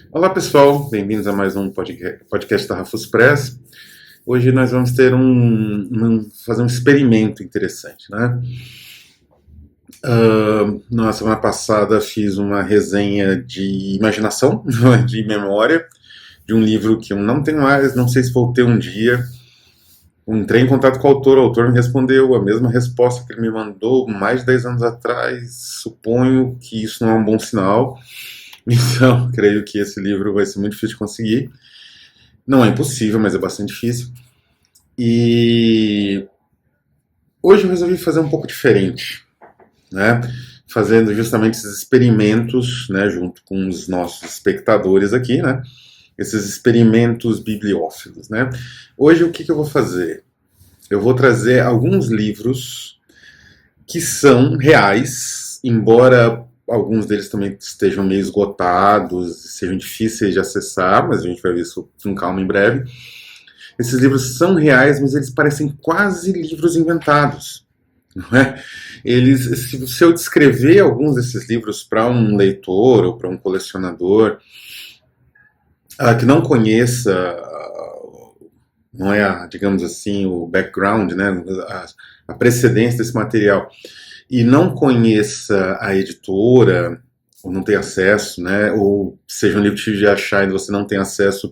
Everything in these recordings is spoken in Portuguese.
Olá pessoal, bem-vindos a mais um podcast da Rafus Press. Hoje nós vamos ter fazer um experimento interessante, né? Na semana passada fiz uma resenha de imaginação, de memória, de um livro que eu não tenho mais, não sei se vou ter um dia. Entrei em contato com o autor me respondeu a mesma resposta que ele me mandou mais de 10 anos atrás. Suponho que isso não é um bom sinal. Então, creio que esse livro vai ser muito difícil de conseguir. Não é impossível, mas é bastante difícil. E hoje eu resolvi fazer um pouco diferente, né? Fazendo justamente esses experimentos, né, junto com os nossos espectadores aqui, né? Esses experimentos bibliófilos, né? Hoje o que eu vou fazer? Eu vou trazer alguns livros que são reais, embora alguns deles também estejam meio esgotados, sejam difíceis de acessar, mas a gente vai ver isso com calma em breve. Esses livros são reais, mas eles parecem quase livros inventados, não é? Se eu descrever alguns desses livros para um leitor ou para um colecionador que não conheça, não é, digamos assim, o background, né, a precedência desse material, e não conheça a editora, ou não tem acesso, né, ou seja um livro difícil de achar e você não tem acesso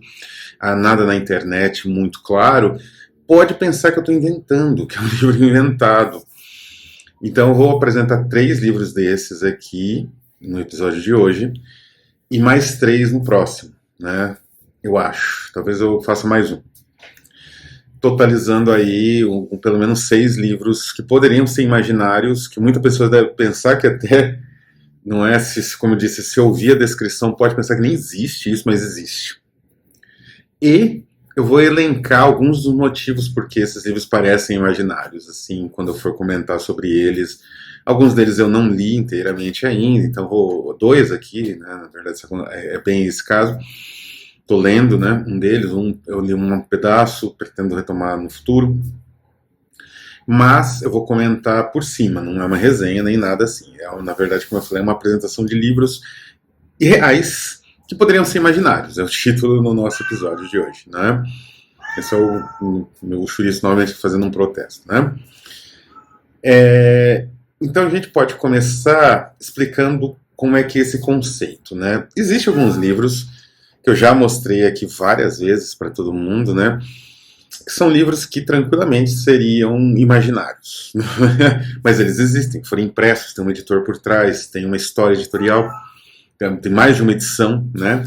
a nada na internet muito claro, pode pensar que eu estou inventando, que é um livro inventado. Então eu vou apresentar 3 livros desses aqui no episódio de hoje, e mais 3 no próximo, né, eu acho. Talvez eu faça mais um. Totalizando aí pelo menos 6 livros que poderiam ser imaginários, que muita pessoa deve pensar que até, não é, como eu disse, se ouvir a descrição pode pensar que nem existe isso, mas existe. E eu vou elencar alguns dos motivos por que esses livros parecem imaginários, assim, quando eu for comentar sobre eles. Alguns deles eu não li inteiramente ainda, então vou 2 aqui, né, na verdade é bem esse caso. Estou lendo, né, um deles, eu li um pedaço, pretendo retomar no futuro, mas eu vou comentar por cima, não é uma resenha nem nada assim, na verdade, como eu falei, é uma apresentação de livros reais que poderiam ser imaginários, é o título no nosso episódio de hoje, né? Esse é o meu chouriço novamente fazendo um protesto, né? Então a gente pode começar explicando como é que é esse conceito, né? Existem alguns livros que eu já mostrei aqui várias vezes para todo mundo, né? Que são livros que tranquilamente seriam imaginários. Mas eles existem, foram impressos, tem um editor por trás, tem uma história editorial, tem mais de uma edição, né?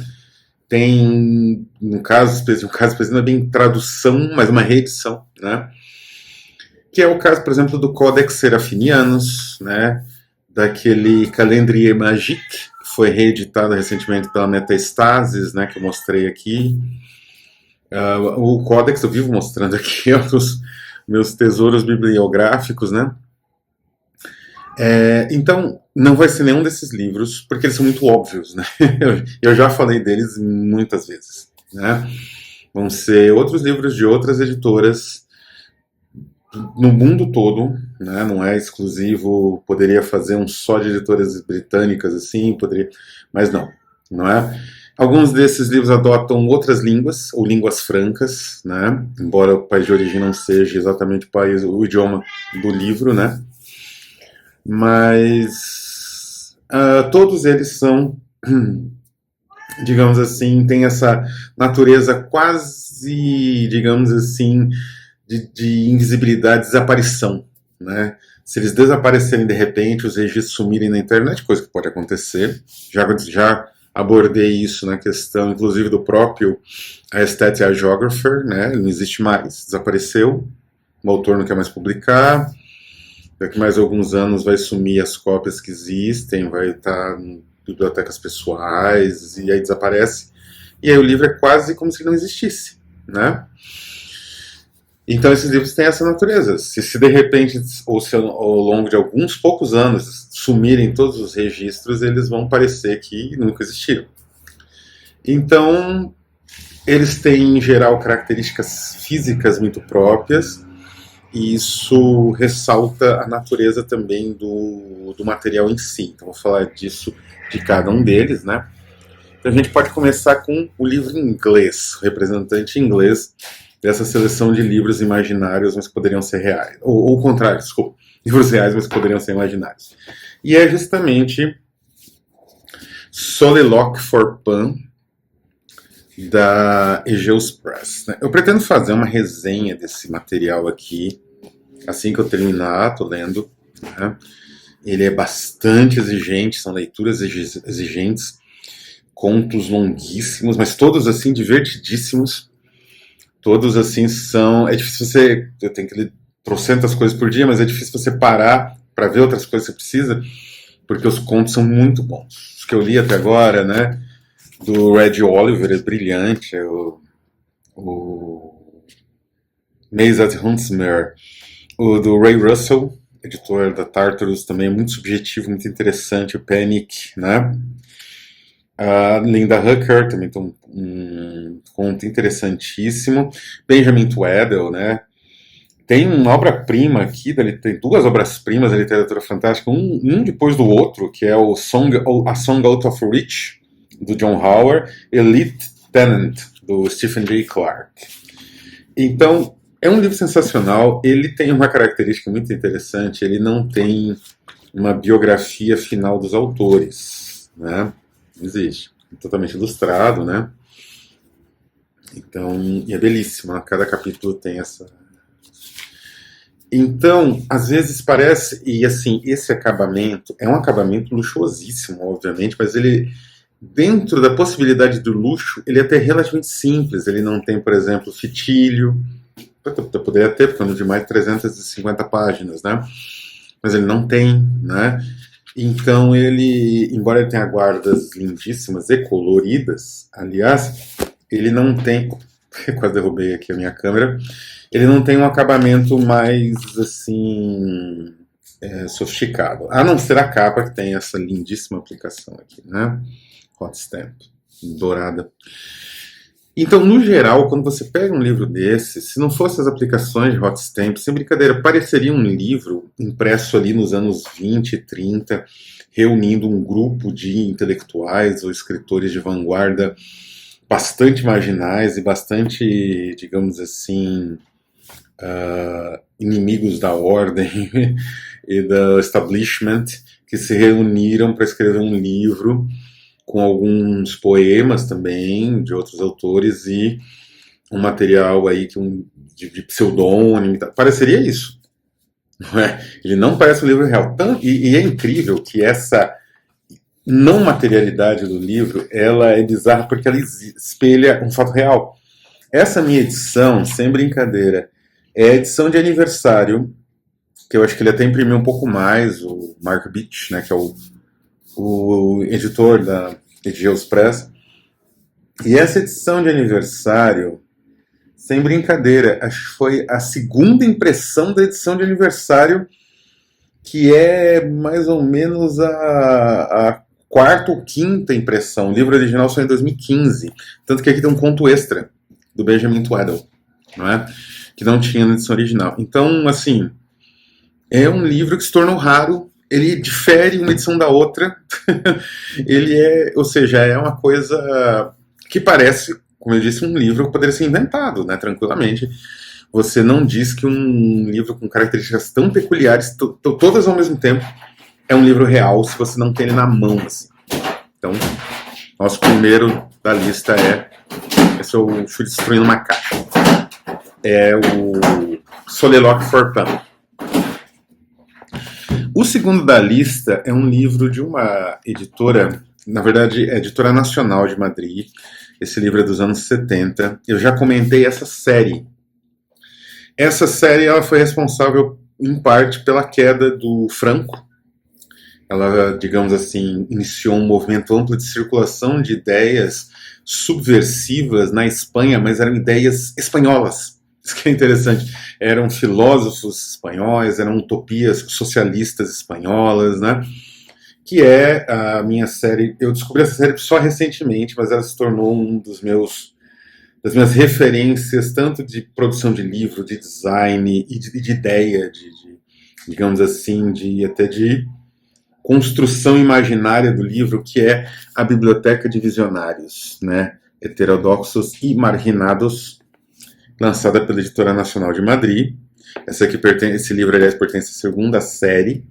Tem, um caso específico, não é bem tradução, mas uma reedição, né? Que é o caso, por exemplo, do Codex Serafinianus, né? Daquele Calendrier Magique, que foi reeditado recentemente pela Metastasis, né? Que eu mostrei aqui. O Codex eu vivo mostrando aqui, os meus tesouros bibliográficos, né? Então, não vai ser nenhum desses livros, porque eles são muito óbvios, né? Eu já falei deles muitas vezes, né? Vão ser outros livros de outras editoras no mundo todo, né? Não é exclusivo, poderia fazer um só de editoras britânicas, assim, poderia, mas não é? Alguns desses livros adotam outras línguas, ou línguas francas, né? Embora o país de origem não seja exatamente o idioma do livro, né? Mas todos eles são, digamos assim, tem essa natureza quase, digamos assim, de invisibilidade, desaparição, né? Se eles desaparecerem de repente, os registros sumirem na internet, coisa que pode acontecer, já abordei isso na questão, inclusive, do próprio Aesthetic Geographer, né? Ele não existe mais, desapareceu, o autor não quer mais publicar, daqui mais alguns anos vai sumir as cópias que existem, vai estar em bibliotecas pessoais, e aí desaparece, e aí o livro é quase como se ele não existisse, né? Então esses livros têm essa natureza. Se de repente, ou se ao longo de alguns poucos anos, sumirem todos os registros, eles vão parecer que nunca existiram. Então, eles têm, em geral, características físicas muito próprias, e isso ressalta a natureza também do material em si. Então, vou falar disso de cada um deles, né? Então a gente pode começar com o livro em inglês, o representante inglês dessa seleção de livros imaginários, mas que poderiam ser reais. Ou o contrário, desculpa. Livros reais, mas que poderiam ser imaginários. E é justamente Soliloquy for Pan, da Egeus Press. Né? Eu pretendo fazer uma resenha desse material aqui, assim que eu terminar, tô lendo. Né? Ele é bastante exigente, são leituras exigentes, contos longuíssimos, mas todos assim divertidíssimos. Todos assim são... É difícil você... Eu tenho que ler trocentas coisas por dia, mas é difícil você parar para ver outras coisas que você precisa, porque os contos são muito bons. Os que eu li até agora, né? Do Red Oliver é brilhante, o Maze at Huntsmere, o do Ray Russell, editor da Tartarus, também é muito subjetivo, muito interessante, o Panic, né? A Linda Hucker também tem um conto interessantíssimo. Benjamin Tweddle, né? Tem uma obra-prima aqui, tem duas obras-primas da literatura fantástica, um depois do outro, que é A Song Out of Reach, do John Howard, Elite Tenant, do Stephen J. Clark. Então, é um livro sensacional. Ele tem uma característica muito interessante, ele não tem uma biografia final dos autores, né? Não existe. É totalmente ilustrado, né? Então, e é belíssimo, né? Cada capítulo tem essa... Então, às vezes parece, e assim, esse acabamento é um acabamento luxuosíssimo, obviamente, mas ele, dentro da possibilidade do luxo, ele é até relativamente simples. Ele não tem, por exemplo, fitilho. Eu poderia ter, porque é um livro de mais de 350 páginas, né? Mas ele não tem, né? Então ele, embora ele tenha guardas lindíssimas e coloridas, aliás, ele não tem... Quase derrubei aqui a minha câmera. Ele não tem um acabamento mais, assim, sofisticado. A não ser a capa, que tem essa lindíssima aplicação aqui, né? Hot Stamp, dourada. Então, no geral, quando você pega um livro desse, se não fossem as aplicações de Hot Stamp, sem brincadeira, pareceria um livro impresso ali nos anos 20 e 30, reunindo um grupo de intelectuais ou escritores de vanguarda bastante marginais e bastante, digamos assim, inimigos da ordem e do establishment, que se reuniram para escrever um livro com alguns poemas também de outros autores e um material aí de pseudônimo. Pareceria isso, não é? Ele não parece um livro real. E é incrível que essa não materialidade do livro, ela é bizarra porque ela espelha um fato real. Essa minha edição, sem brincadeira, é a edição de aniversário, que eu acho que ele até imprimiu um pouco mais, o Mark Beach, né, que é o editor da Egeus Press. E essa edição de aniversário, sem brincadeira, acho que foi a segunda impressão da edição de aniversário, que é mais ou menos a quarta ou quinta impressão. O livro original saiu em 2015, tanto que aqui tem um conto extra do Benjamin Tweddle, não é? Que não tinha na edição original. Então, assim, é um livro que se tornou raro, ele difere uma edição da outra, ele é, ou seja, é uma coisa que parece, como eu disse, um livro que poderia ser inventado, né, tranquilamente. Você não diz que um livro com características tão peculiares, todas ao mesmo tempo, é um livro real, se você não tem ele na mão, assim. Então, nosso primeiro da lista esse eu fui destruindo uma caixa, é o Soliloquy for Pan. O segundo da lista é um livro de uma editora, na verdade, é editora nacional de Madrid. Esse livro é dos anos 70. Eu já comentei essa série. Essa série ela foi responsável, em parte, pela queda do Franco. Ela, digamos assim, iniciou um movimento amplo de circulação de ideias subversivas na Espanha, mas eram ideias espanholas. Isso que é interessante. Eram filósofos espanhóis, eram utopias socialistas espanholas, né? Que é a minha série... Eu descobri essa série só recentemente, mas ela se tornou das minhas referências, tanto de produção de livro, de design e de ideia, digamos assim, até de construção imaginária do livro, que é a Biblioteca de Visionários, né? Heterodoxos e Marginados, lançada pela Editora Nacional de Madrid. Esse livro, aliás, pertence à segunda série,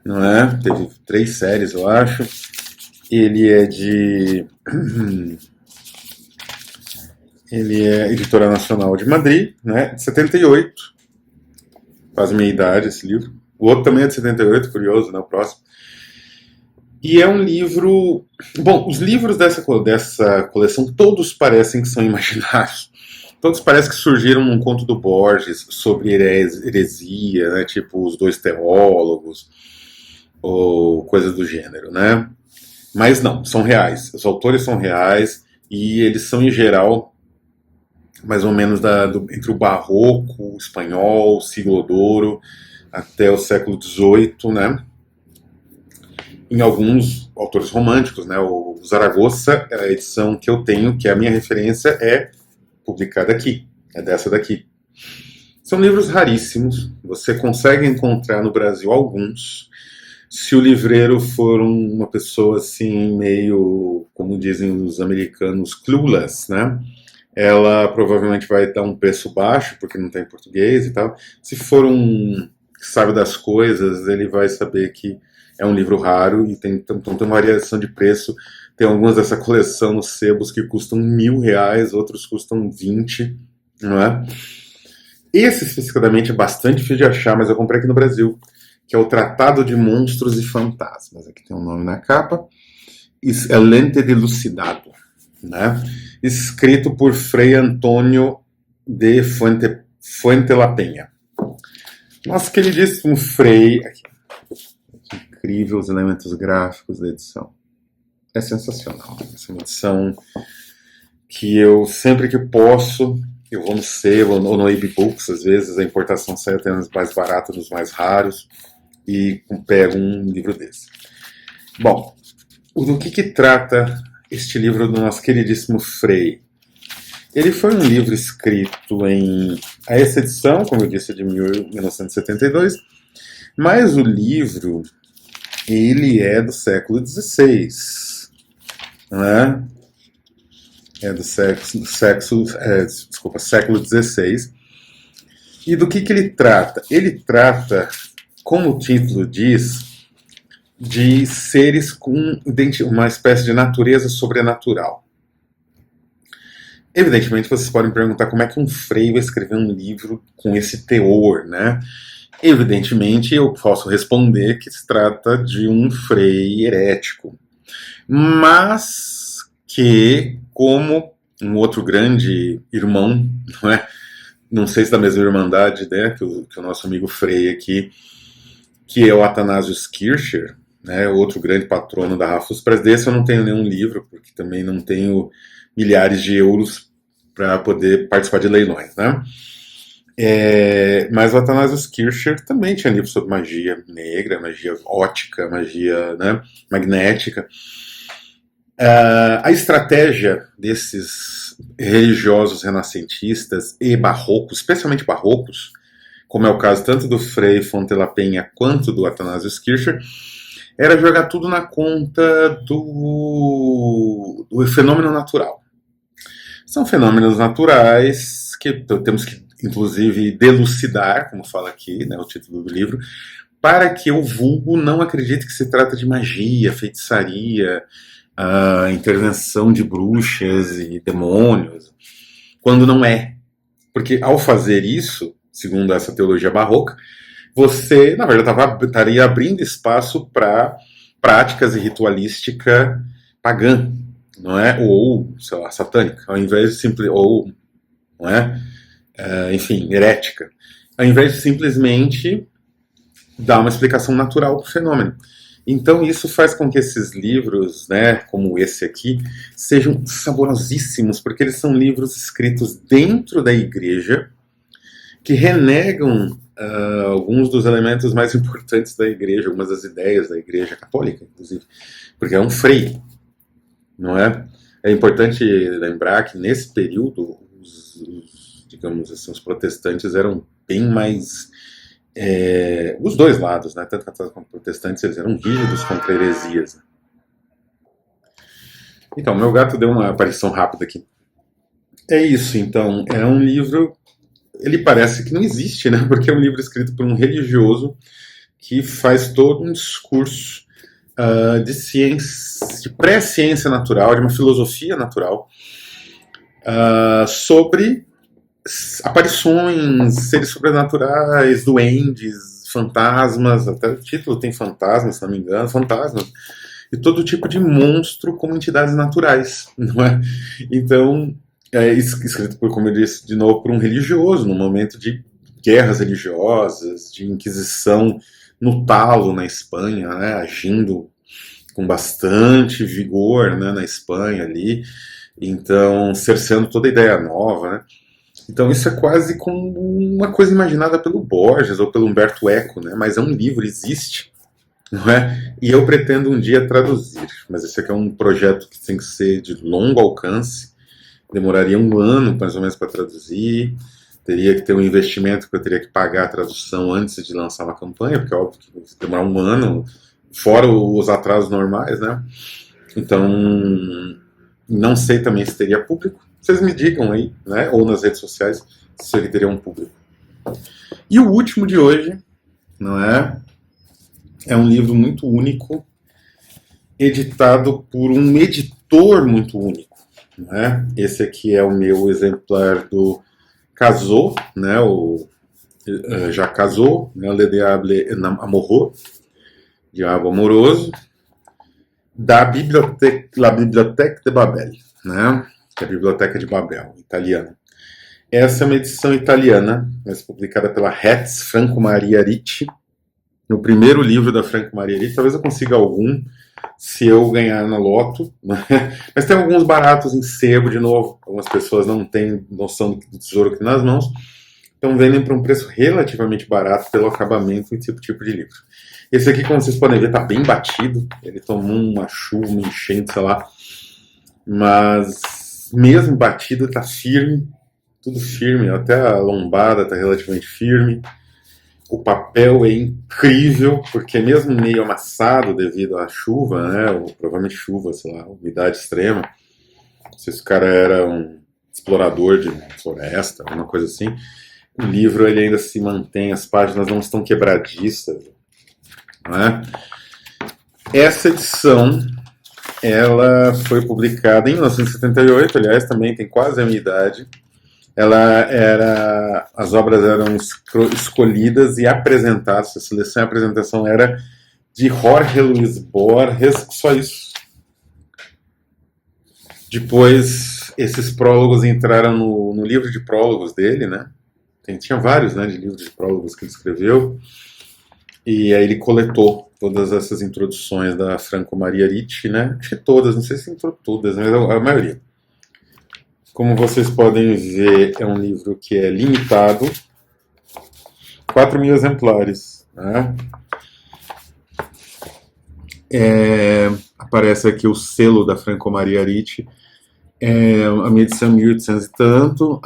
não é? Teve 3 séries, eu acho. Ele é de... Ele é Editora Nacional de Madrid, né? De 78. Quase meia idade esse livro. O outro também é de 78, curioso, né? O próximo. E é um livro... Bom, os livros dessa coleção, todos parecem que são imaginários. Todos parecem que surgiram num conto do Borges sobre heresia, né? Tipo Os Dois Teólogos, ou coisas do gênero, né? Mas não, são reais. Os autores são reais e eles são, em geral, mais ou menos entre o Barroco, o Espanhol, o Siglo d'Oro, até o século XVIII, né? Em alguns autores românticos, né? O Zaragoza, a edição que eu tenho, que é a minha referência, é publicada aqui, é dessa daqui. São livros raríssimos, você consegue encontrar no Brasil alguns. Se o livreiro for uma pessoa assim, meio, como dizem os americanos, clueless, né? Ela provavelmente vai dar um preço baixo, porque não tem português e tal. Se for um que sabe das coisas, ele vai saber que é um livro raro e então tem uma variação de preço. Tem algumas dessa coleção nos sebos que custam R$1.000, outros custam 20, não é? Esse especificamente é bastante difícil de achar, mas eu comprei aqui no Brasil, que é o Tratado de Monstros e Fantasmas. Aqui tem um nome na capa. É Lente de Lucidado, né? Escrito por Frei Antônio de Fuente la Penha. Nossa, queridíssimo Frei. Aqui. Incrível os elementos gráficos da edição. É sensacional. Essa é uma edição que eu, sempre que posso, eu vou no sebo ou no eBooks, às vezes a importação sai até mais barata nos mais raros, e pego um livro desse. Bom, do que trata este livro do nosso queridíssimo Frei? Ele foi um livro escrito essa edição, como eu disse, é de 1972, mas o livro, ele é do século XVI, né? É do século XVI. E do que ele trata? Ele trata, como o título diz, de seres com uma espécie de natureza sobrenatural. Evidentemente, vocês podem perguntar como é que um frei vai escrever um livro com esse teor, né? Evidentemente, eu posso responder que se trata de um frei herético, mas que, como um outro grande irmão, não é? Não sei se da mesma irmandade, né, que o nosso amigo Frei aqui, que é o Athanasius Kircher, né, outro grande patrono da Rafus Press. Desse eu não tenho nenhum livro, porque também não tenho milhares de euros para poder participar de leilões, né? Mas o Athanasius Kircher também tinha livros sobre magia negra, magia ótica, magia, né, magnética. A estratégia desses religiosos renascentistas e barrocos, especialmente barrocos, como é o caso tanto do Frei Fonte la Penha quanto do Athanasius Kircher, era jogar tudo na conta do fenômeno natural. São fenômenos naturais que temos que, inclusive, delucidar, como fala aqui, né, o título do livro, para que o vulgo não acredite que se trata de magia, feitiçaria, a intervenção de bruxas e demônios, quando não é. Porque ao fazer isso, segundo essa teologia barroca, você, na verdade, estaria abrindo espaço para práticas e ritualística pagã, não é? Ou, sei lá, satânica, ao invés de simplesmente, ou, não é? Enfim, herética. Ao invés de simplesmente dar uma explicação natural para o fenômeno. Então isso faz com que esses livros, né, como esse aqui, sejam saborosíssimos, porque eles são livros escritos dentro da igreja, que renegam alguns dos elementos mais importantes da igreja, algumas das ideias da igreja católica, inclusive, porque é um frei, não é? É importante lembrar que nesse período, digamos assim, os protestantes eram bem mais os dois lados, né, tanto católicos quanto protestantes, eles eram rígidos contra heresias. Né? Então, meu gato deu uma aparição rápida aqui. É isso, então, é um livro, ele parece que não existe, né, porque é um livro escrito por um religioso que faz todo um discurso de ciência, de pré-ciência natural, de uma filosofia natural, sobre aparições, seres sobrenaturais, duendes, fantasmas, até o título tem fantasmas, se não me engano, fantasmas, e todo tipo de monstro como entidades naturais, não é? Então, é escrito por, como eu disse, de novo, por um religioso, num momento de guerras religiosas, de inquisição no talo na Espanha, né, agindo com bastante vigor, né, na Espanha ali, então cerceando toda a ideia nova, né? Então isso é quase como uma coisa imaginada pelo Borges ou pelo Humberto Eco, né? Mas é um livro, existe, não é? E eu pretendo um dia traduzir, mas esse aqui é um projeto que tem que ser de longo alcance, demoraria um ano mais ou menos para traduzir, teria que ter um investimento que eu teria que pagar a tradução antes de lançar uma campanha, porque é óbvio que demorar um ano, fora os atrasos normais, né? Então, não sei também se teria público. Vocês me digam aí, né? Ou nas redes sociais, se isso aqui teria um público. E o último de hoje, não é? É um livro muito único, editado por um editor muito único. Não é? Esse aqui é o meu exemplar do Casou, né? O já casou, né? Le Diable Amorou, Diabo Amoroso, da La Bibliothèque de Babel, né? Que é a Biblioteca de Babel, italiana. Essa é uma edição italiana, mas publicada pela Hertz Franco Maria Ricci, no primeiro livro da Franco Maria Ricci. Talvez eu consiga algum se eu ganhar na loto, né? Mas tem alguns baratos em sebo, de novo. Algumas pessoas não têm noção do tesouro aqui nas mãos, então vendem por um preço relativamente barato pelo acabamento e tipo de livro. Esse aqui, como vocês podem ver, está bem batido. Ele tomou uma chuva, uma enchente, sei lá. Mas mesmo batido, está firme. Tudo firme. Até a lombada está relativamente firme. O papel é incrível, porque mesmo meio amassado devido à chuva, né? Ou provavelmente chuva, sei lá, umidade extrema. Não sei se o cara era um explorador de floresta, alguma coisa assim. O livro ele ainda se mantém, as páginas não estão quebradiças. Né? Essa edição ela foi publicada em 1978, aliás, também tem quase a minha idade. As obras eram escolhidas e apresentadas, a seleção e a apresentação era de Jorge Luis Borges, só isso. Depois, esses prólogos entraram no livro de prólogos dele, né? Tinha vários, né, de livros de prólogos que ele escreveu. E aí ele coletou todas essas introduções da Franco Maria Ricci, né? Acho que todas, não sei se entrou todas, mas a maioria. Como vocês podem ver, é um livro que é limitado, 4.000 exemplares. Né? Aparece aqui o selo da Franco Maria Ricci, a minha edição 1800 e tanto,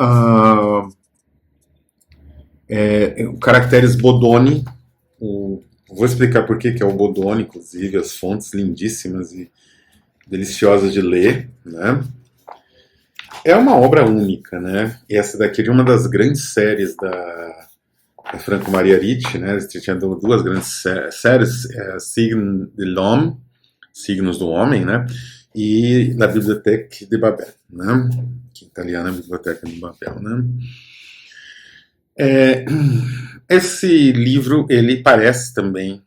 caracteres Bodoni. Vou explicar por que é o Bodoni, inclusive, as fontes lindíssimas e deliciosas de ler, né? É uma obra única, né? E essa daqui é de uma das grandes séries da Franco Maria Ricci, né? Eles tinham duas grandes séries, Signes de l'Homme, Signos do Homem, né? E La Bibliothèque de Babel, né? Que italiana é a Biblioteca de Babel, né? Esse livro, ele parece também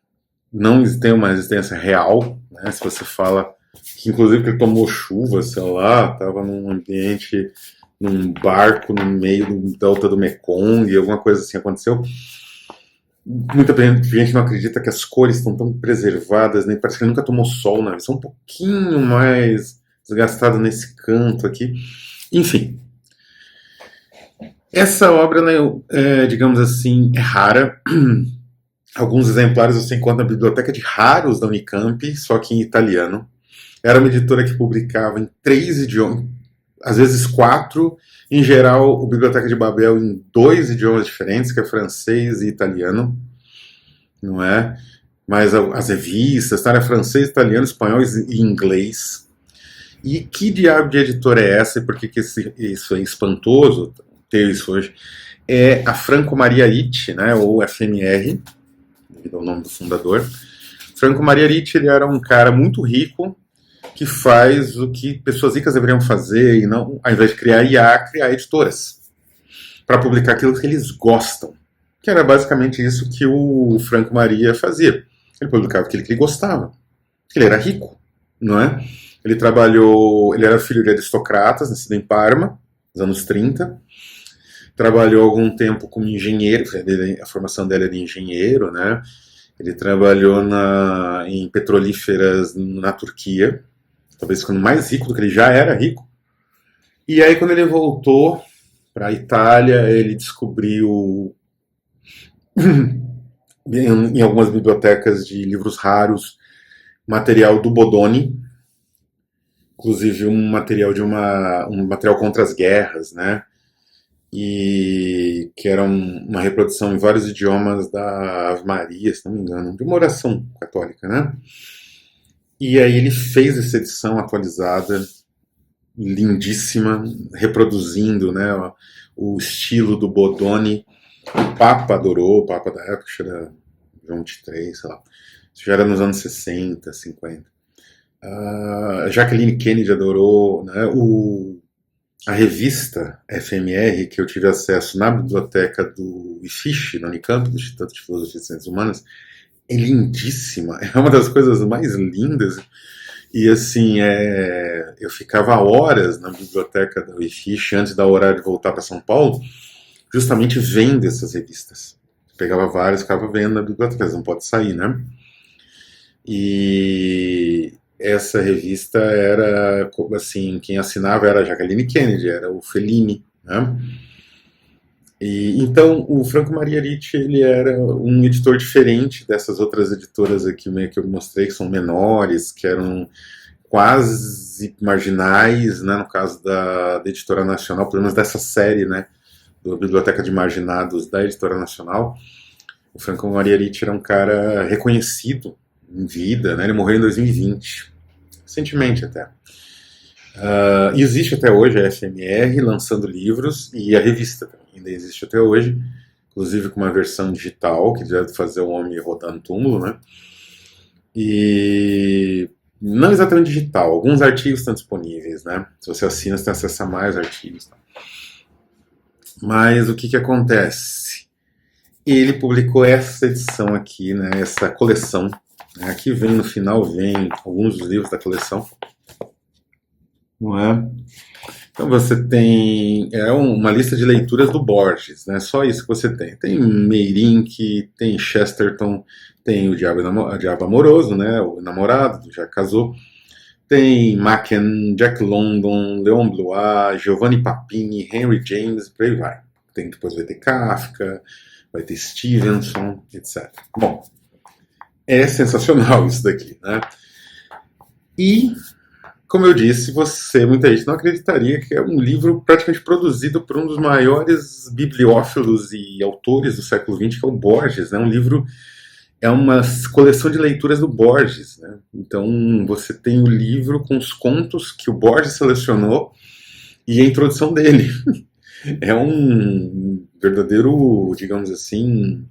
não ter uma existência real, né? Se você fala que, inclusive, que ele tomou chuva, sei lá, estava num ambiente, num barco no meio do delta do Mekong, alguma coisa assim aconteceu. Muita gente não acredita que as cores estão tão preservadas, nem parece que ele nunca tomou sol, né? São um pouquinho mais desgastado nesse canto aqui. Enfim. Essa obra, né, digamos assim, é rara. Alguns exemplares você encontra na biblioteca de raros da Unicamp, só que em italiano. Era uma editora que publicava em 3 idiomas, às vezes 4. Em geral, a Biblioteca de Babel em 2 idiomas diferentes, que é francês e italiano. não é? Mas as revistas, tá? Era francês, italiano, espanhol e inglês. E que diabo de editora é essa? E por que isso é espantoso ter isso hoje? É a Franco Maria Ricci, né? Ou FMR, devido ao nome do fundador. Franco Maria Ricci, ele era um cara muito rico que faz o que pessoas ricas deveriam fazer e não, ao invés de criar IA, criar editoras para publicar aquilo que eles gostam, que era basicamente isso que o Franco Maria fazia. Ele publicava aquilo que ele gostava, porque ele era rico, não é? Ele trabalhou, ele era filho de aristocratas, nascido em Parma, nos anos 30, trabalhou algum tempo como engenheiro, a formação dele era de engenheiro, né? Ele trabalhou em petrolíferas na Turquia, talvez ficando mais rico do que ele já era rico. E aí, quando ele voltou para a Itália, ele descobriu em algumas bibliotecas de livros raros material do Bodoni, inclusive um material um material contra as guerras, né? E que era uma reprodução em vários idiomas da Ave Maria, se não me engano, de uma oração católica, né? E aí ele fez essa edição atualizada, lindíssima, reproduzindo, né, o estilo do Bodoni. O Papa adorou, o Papa da época, que era João XXIII, sei lá. Isso já era nos anos 60, 50. Jacqueline Kennedy adorou, né, a revista FMR, que eu tive acesso na biblioteca do IFISH, na Unicamp, do Instituto de Filosofia e Ciências Humanas, é lindíssima, é uma das coisas mais lindas. E assim, eu ficava horas na biblioteca do IFISH antes da hora de voltar para São Paulo, justamente vendo essas revistas. Pegava várias, ficava vendo na biblioteca, não pode sair, né? E essa revista era, assim, quem assinava era a Jacqueline Kennedy, era o Fellini, né? E, então, o Franco Maria Ricci, ele era um editor diferente dessas outras editoras aqui que eu mostrei, que são menores, que eram quase marginais, né, no caso da Editora Nacional, pelo menos dessa série, né, da Biblioteca de Marginados da Editora Nacional. O Franco Maria Ricci era um cara reconhecido em vida, né, ele morreu em 2020, recentemente até. E existe até hoje a FMR lançando livros, e a revista ainda existe até hoje, inclusive com uma versão digital, que deve fazer o homem rodar no túmulo, né? E não exatamente digital, alguns artigos estão disponíveis, né? Se você assina, você tem acesso a mais artigos. Mas o que acontece? Ele publicou essa edição aqui, né? Essa coleção. Né? Aqui vem, no final, vem alguns dos livros da coleção. Não é? Então você tem uma lista de leituras do Borges, né? Só isso que você tem. Tem Meirink, tem Chesterton, tem o Diabo Amoroso, né? O Namorado, já casou. Tem Machen, Jack London, Leon Blois, Giovanni Papini, Henry James, por aí vai. Depois vai ter Kafka, vai ter Stevenson, etc. Bom, é sensacional isso daqui, né? E como eu disse, muita gente não acreditaria que é um livro praticamente produzido por um dos maiores bibliófilos e autores do século XX, que é o Borges, né? Um livro, é uma coleção de leituras do Borges, né? Então você tem o livro com os contos que o Borges selecionou e a introdução dele. É um verdadeiro, digamos assim,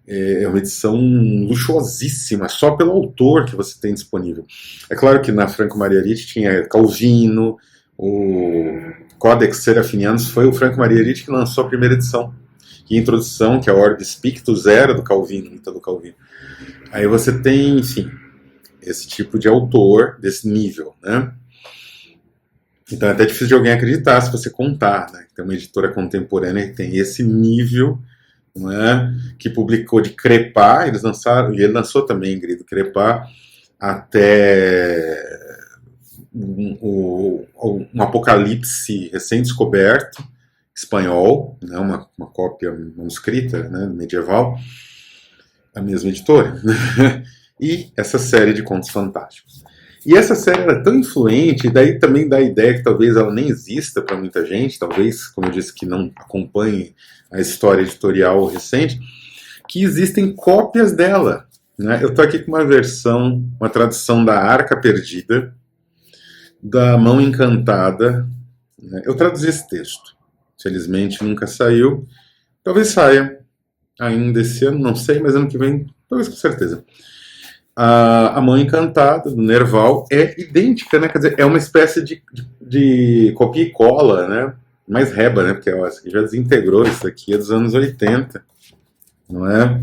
é uma edição luxuosíssima, só pelo autor que você tem disponível. É claro que na Franco Maria Ricci tinha Calvino, o Codex Serafinianus, foi o Franco Maria Ricci que lançou a primeira edição. E a introdução, que é a Orbis Pictus, era do Calvino, do Calvino. Aí você tem, enfim, esse tipo de autor desse nível, né? Então é até difícil de alguém acreditar se você contar, né? Tem uma editora contemporânea que tem esse nível, não é? Que publicou de Crepá, ele lançou também, Ingrid, Crepá, até um Apocalipse recém-descoberto, espanhol, né? uma cópia manuscrita, né? Medieval, a mesma editora, e essa série de contos fantásticos. E essa série era tão influente, e daí também dá a ideia que talvez ela nem exista para muita gente, talvez, como eu disse, que não acompanhe a história editorial recente, que existem cópias dela. Né? Eu estou aqui com uma versão, uma tradução da Arca Perdida, da Mão Encantada. Né? Eu traduzi esse texto. Felizmente nunca saiu. Talvez saia ainda esse ano, não sei, mas ano que vem, talvez com certeza. A Mão Encantada, do Nerval, é idêntica, né? Quer dizer, é uma espécie de copia e cola, né? Mais reba, né? Porque ó, essa aqui já desintegrou, isso aqui é dos anos 80, não é?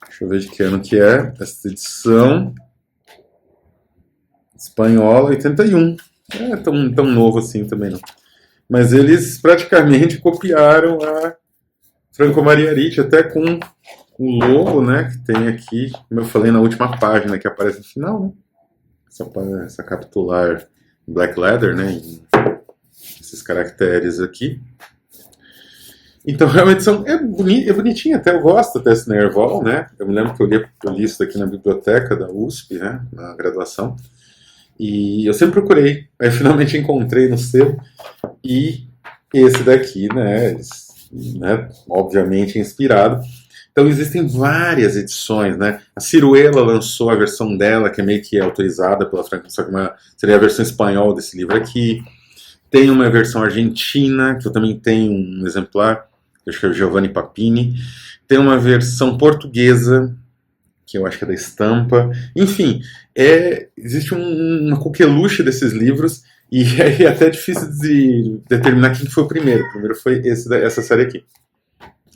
Deixa eu ver de que ano que é essa edição. Espanhola, 81. É tão novo assim também não. Mas eles praticamente copiaram a Franco Maria Ricci, até com o logo, né, que tem aqui, como eu falei na última página que aparece no final, né? Essa capitular black leather, né, esses caracteres aqui. Então realmente é bonitinho, até eu gosto desse Nerval, né? Eu me lembro que eu li isso aqui na biblioteca da USP, né, na graduação. E eu sempre procurei, aí finalmente encontrei no sebo, e esse daqui, né, obviamente inspirado. Então existem várias edições, né? A Ciruela lançou a versão dela, que é meio que autorizada pela Franca, só que seria a versão espanhola desse livro aqui. Tem uma versão argentina, que eu também tenho um exemplar, que acho que é o Giovanni Papini. Tem uma versão portuguesa, que eu acho que é da Estampa. Enfim, existe uma coqueluche desses livros, e é até difícil de determinar quem foi o primeiro. O primeiro foi essa série aqui.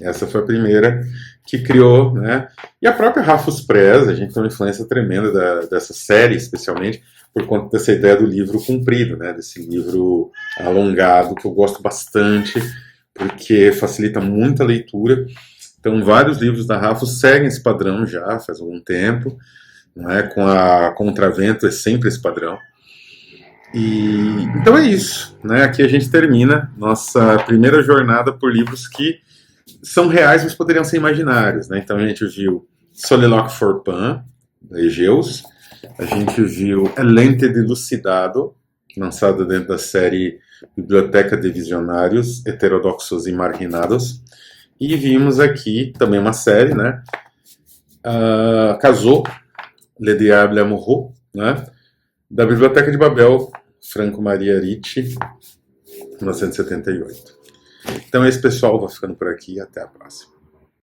Essa foi a primeira que criou, né? E a própria Rafus Press, a gente tem uma influência tremenda dessa série, especialmente por conta dessa ideia do livro comprido, né? Desse livro alongado, que eu gosto bastante, porque facilita muito a leitura. Então, vários livros da Rafus seguem esse padrão já faz algum tempo, não é? Com a Contravento é sempre esse padrão. E então é isso, né? Aqui a gente termina nossa primeira jornada por livros que são reais, mas poderiam ser imaginários, né? Então a gente viu Soliloque Forpan, da Egeus, a gente viu El Lente Dilucidado, lançado dentro da série Biblioteca de Visionários, Heterodoxos e Marginados, e vimos aqui também uma série, né? Casou, Le Diable Amoureux, né? Da Biblioteca de Babel, Franco Maria Ricci, 1978. Então é isso, pessoal. Vou ficando por aqui. Até a próxima.